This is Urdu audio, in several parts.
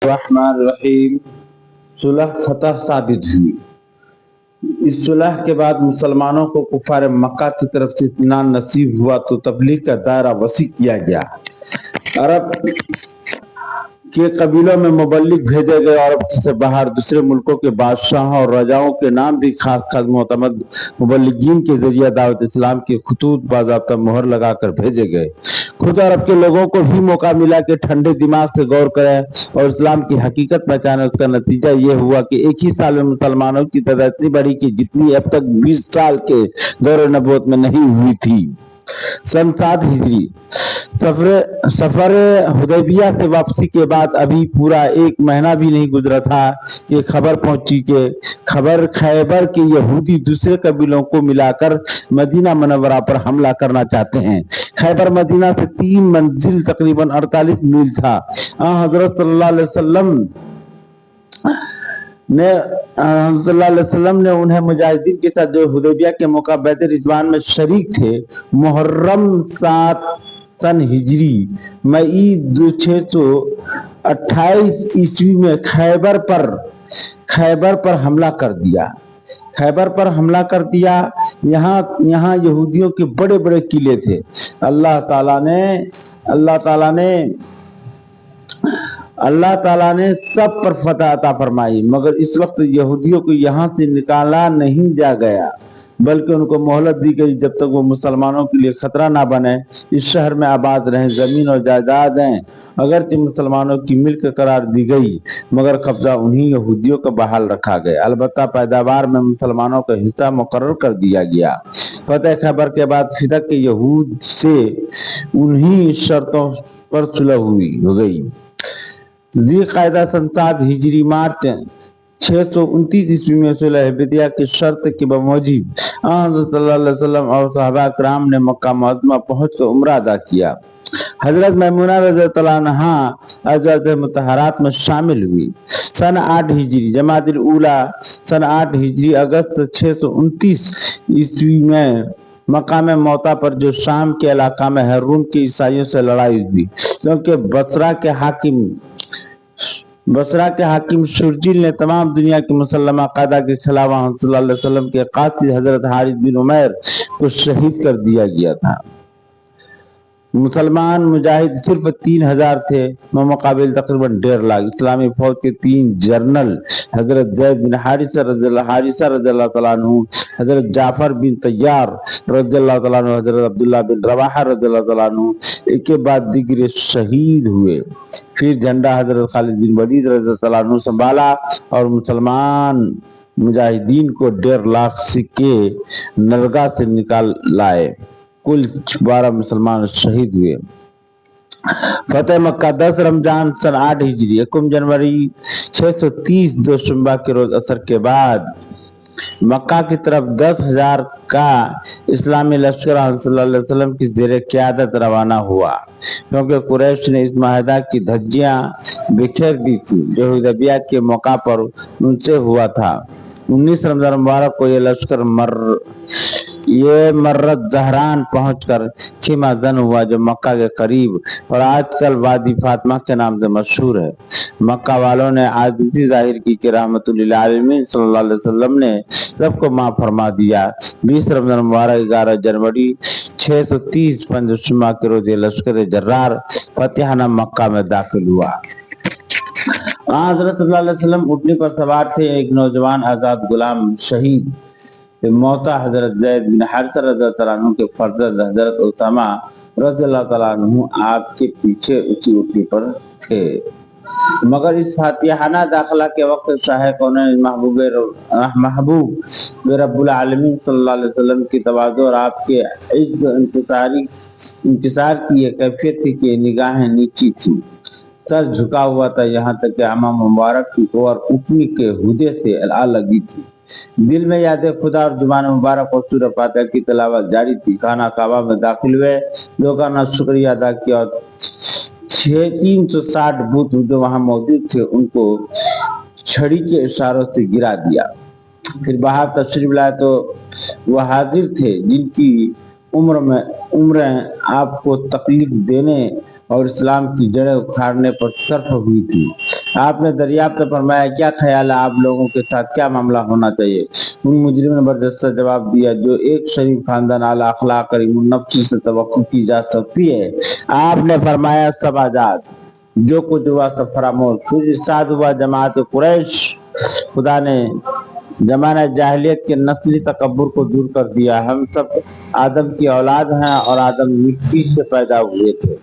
الرحمن الرحیم۔ صلح فتح ثابت ہوئی۔ اس صلح کے بعد مسلمانوں کو کفار مکہ کی طرف سے اطمینان نصیب ہوا تو تبلیغ کا دائرہ وسیع کیا گیا۔ عرب کے قبیلوں میں مبلغ بھیجے گئے اور عرب سے باہر دوسرے ملکوں کے بادشاہوں اور راجاؤں کے نام بھی خاص خاص معتمد مبلغین کے ذریعہ دعوت اسلام کے خطوط باضابطہ مہر لگا کر بھیجے گئے۔ خود عرب کے لوگوں کو بھی موقع ملا کہ ٹھنڈے دماغ سے غور کریں اور اسلام کی حقیقت پہچانے۔ اس کا نتیجہ یہ ہوا کہ ایک ہی سال میں مسلمانوں کی تعداد اتنی بڑھی کہ جتنی اب تک 20 سال کے دور نبوت میں نہیں ہوئی تھی۔ سن 7 ہجری سفر حدیبیہ سے واپسی کے بعد ابھی پورا 1 مہینہ بھی نہیں گزرا تھا کہ خبر پہنچی کہ خیبر کے یہودی دوسرے قبیلوں کو ملا کر مدینہ منورہ پر حملہ کرنا چاہتے ہیں۔ خیبر مدینہ سے 3 منزل تقریباً 48 میل تھا۔ حضرت صلی اللہ علیہ وسلم نے انہیں مجاہدین کے ساتھ جو حدیبیہ کے موقع بیعت رضوان میں شریک تھے، محرم 7 سن ہجری مئی 628 عیسوی میں خیبر پر حملہ کر دیا۔ یہاں یہودیوں کے بڑے بڑے قلعے تھے۔ اللہ تعالیٰ نے سب پر فتح عطا فرمائی، مگر اس وقت یہودیوں کو یہاں سے نکالا نہیں جا گیا بلکہ ان کو مہلت دی گئی جب تک وہ مسلمانوں کے لیے خطرہ نہ بنے۔ اس شہر میں آباد رہیں، زمین اور جائیدادیں اگرچہ مسلمانوں کی ملک قرار دی گئی مگر قبضہ انہی یہودیوں کا بحال رکھا گیا۔ البتہ پیداوار میں مسلمانوں کا حصہ مقرر کر دیا گیا۔ فتح خیبر کے بعد فدق کے یہود سے انہی شرطوں پر صلح ہو گئی۔ ذی قعدہ سن 7 ہجری مارچ 629 عیسوی میں صلح حدیبیہ کی شرط کے بموجب حضرت صلی اللہ علیہ وسلم اور صحابہ کرام نے مکہ معظمہ پہنچ کر عمرہ ادا کیا۔ حضرت میمونہ رضی اللہ عنہا ازواج مطہرات میں شامل ہوئی۔ سن 8 ہجری جمادی الاولیٰ سن 8 ہجری اگست 629 عیسوی میں مقام موتا پر جو شام کے علاقہ میں ہے روم کے عیسائیوں سے لڑائی ہوئی، کیونکہ بصرہ کے حاکم شرجیل نے تمام دنیا کے مسلمہ قادہ کے خلاف صلی اللہ علیہ وسلم کے قاصد حضرت حارث بن عمیر کو شہید کر دیا گیا تھا۔ مسلمان مجاہد صرف 3000 تھے مقابل تقریباً 1.5 لاکھ۔ اسلامی فوج کے 3 جنرل حضرت زید بن حارثہ رضی اللہ تعالیٰ عنہ، حضرت جعفر بن طیار رضی اللہ تعالیٰ عنہ، حضرت عبداللہ بن رواحہ رضی اللہ تعالیٰ عنہ ایک کے بعد دیگر شہید ہوئے۔ پھر جھنڈا حضرت خالد بن ولید رضی اللہ تعالیٰ عنہ سنبھالا اور مسلمان مجاہدین کو 1.5 لاکھ سکے نرگا سے نکال لائے۔ کل 12 مسلمان شہید ہوئے۔ فتح مکہ 10 رمضان سن 8 ہجری 1 جنوری 630 دوشنبہ کے روز عصر کے بعد مکہ کی طرف 10,000 کا اسلامی لشکر صلی اللہ علیہ وسلم کی زیر قیادت روانہ ہوا، کیونکہ قریش نے اس معاہدہ کی دھجیاں بکھیر دی تھی جو حدیبیہ کے موقع پر ان سے ہوا تھا۔ 19 رمضان مبارک کو یہ لشکر مرت زہران پہنچ کر خیمہ زن ہوا جو مکہ کے قریب اور آج کل وادی فاطمہ کے نام سے مشہور ہے۔ مکہ والوں نے عاجزی ظاہر کی کہ رحمت للعالمین صلی اللہ علیہ وسلم نے سب کو معاف فرما دیا۔ 20 رمضان مبارک 11 جنوری 630 پنجشنبہ کے روز یہ لشکر جرار فتحانہ مکہ میں داخل ہوا۔ حضرت صلی اللہ علیہ وسلم اونٹنی پر سوار تھے۔ ایک نوجوان آزاد غلام شہید موتا حضرت زید بن حارثہ رضی اللہ عنہ کے فرزند حضرت اسامہ رضی اللہ تعالیٰ عنہ آپ کے پیچھے اسی اونٹنی پر تھے، مگر اس فاتحانہ داخلہ کے وقت شاہ کونین محبوب رب العالمین صلی اللہ علیہ وسلم کی تواضع اور آپ کے عز و انکسار کی یہ کیفیت تھی کہ نگاہیں نیچی تھی، سر جھکا ہوا تھا، یہاں تک کہ امام مبارک کی اور اونٹنی کے ہودے سے آ لگی تھی۔ دل میں یاد خدا اور زبان مبارک اور سورہ فاتحہ کی تلاوت جاری تھی۔ خانہ کعبہ میں داخل ہوئے، لوگوں نے شکریہ ادا کیا اور 360 بت جو وہاں موجود تھے ان کو چھڑی کے اشاروں سے گرا دیا۔ پھر باہر تشریف لائے تو وہ حاضر تھے جن کی عمریں آپ کو تکلیف دینے اور اسلام کی جڑیں اکھاڑنے پر صرف ہوئی تھی۔ آپ نے دریافت فرمایا کیا خیال ہے آپ لوگوں کے ساتھ کیا معاملہ ہونا چاہیے؟ ان مجرم نے بردستہ جواب دیا جو ایک شریف خاندان اعلی اخلاق کریم النفس سے توقع کی جا سکتی ہے۔ آپ نے فرمایا سب آزاد، جو کچھ ہوا سب فراموش۔ پھر ارشاد ہوا جماعت قریش، خدا نے زمانہ جاہلیت کے نسلی تکبر کو دور کر دیا۔ ہم سب آدم کی اولاد ہیں اور آدم مٹی سے پیدا ہوئے تھے۔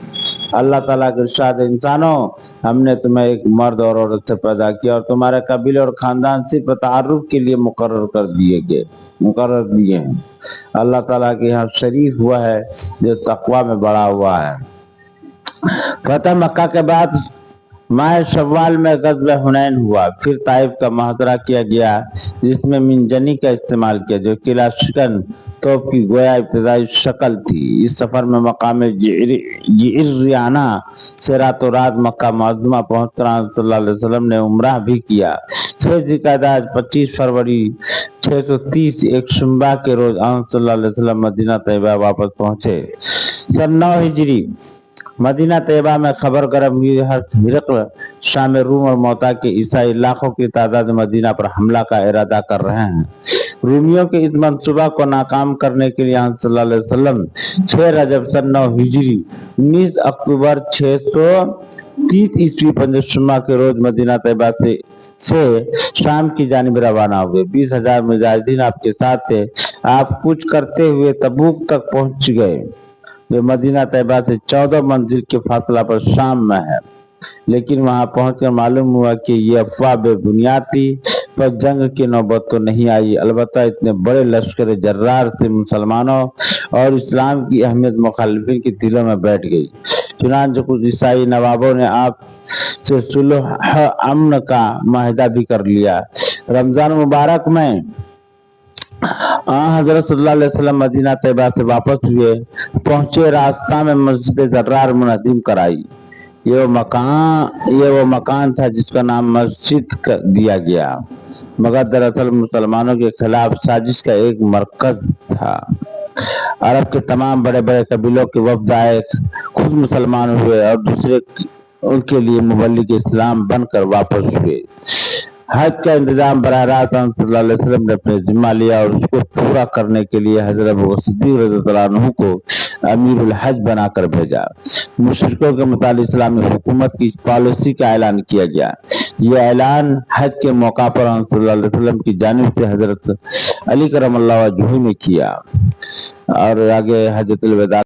اللہ تعالیٰ کے ارشاد انسانوں، ہم نے تمہیں ایک مرد اور عورت سے پیدا کیا اور تمہارے قبیلے اور خاندان صرف تعارف کے لیے مقرر دیے ہیں۔ اللہ تعالیٰ کے یہاں شریف ہوا ہے جو تقوی میں بڑا ہوا ہے۔ فتح مکہ کے بعد ماہ شوال میں غزوہ حنین ہوا، پھر طائف کا محاصرہ کیا گیا جس میں منجنی کا استعمال کیا جو قلعہ شکن توپ کی گویا ابتدائی شکل تھی۔ اس سفر میں مقام جعرانہ سے راتوں رات مکہ معظمہ پہنچ کر صلی اللہ علیہ وسلم نے عمرہ بھی کیا۔ 6 ذوالقعدہ 25 فروری 630 ایک شنبہ کے روز صلی اللہ علیہ وسلم مدینہ طیبہ واپس پہنچے۔ سن 9 ہجری مدینہ طیبہ میں خبر گرم ہوئی ہرقل شام روم اور موتا کے عیسائی لاکھوں کی تعداد مدینہ پر حملہ کا ارادہ کر رہے ہیں۔ رومیوں کے اس منصوبہ کو ناکام کرنے کے لیے صلی اللہ علیہ وسلم 6 رجب سن 9 ہجری 19 اکتوبر 630 عیسوی پنجشنبہ کے روز مدینہ طیبہ سے شام کی جانب روانہ ہوئے۔ 20,000 مجاہدین آپ کے ساتھ تھے۔ آپ کچھ کرتے ہوئے تبوک تک پہنچ گئے جو مدینہ طیبہ سے 14 منزل کے فاصلہ پر شام میں ہے، لیکن وہاں پہنچ کر معلوم ہوا کہ یہ افواہ بے بنیاد تھی۔ پر جنگ کی نوبت تو نہیں آئی، البتہ اتنے بڑے لشکر جرار سے مسلمانوں اور اسلام کی اہمیت مخالفین کے دلوں میں بیٹھ گئی۔ چنانچہ کچھ عیسائی نوابوں نے آپ سے صلح امن کا معاہدہ بھی کر لیا۔ رمضان مبارک میں حضرت صلی اللہ علیہ وسلم مدینہ طیبہ سے واپس ہوئے، پہنچے راستہ میں مسجد زرار منہدم کرائی۔ یہ وہ مکان تھا جس کا نام مسجد دیا گیا، مگر دراصل مسلمانوں کے خلاف سازش کا ایک مرکز تھا۔ عرب کے تمام بڑے بڑے قبیلوں کے وفد آئے، خود مسلمان ہوئے اور دوسرے ان کے لیے مبلغ اسلام بن کر واپس ہوئے۔ حج کا انتظام براہ راست صلی اللہ علیہ وسلم نے اپنے ذمہ لیا اور اس کو پورا کرنے کے لیے حضرت صدیق رضی اللہ عنہ کو امیر الحج بنا کر بھیجا۔ مشرکوں کے متعلق اسلامی حکومت کی پالیسی کا اعلان کیا گیا۔ یہ اعلان حج کے موقع پر صلی اللہ علیہ وسلم کی جانب سے حضرت علی کرم اللہ وجہہ نے کیا اور آگے حجۃ الوداع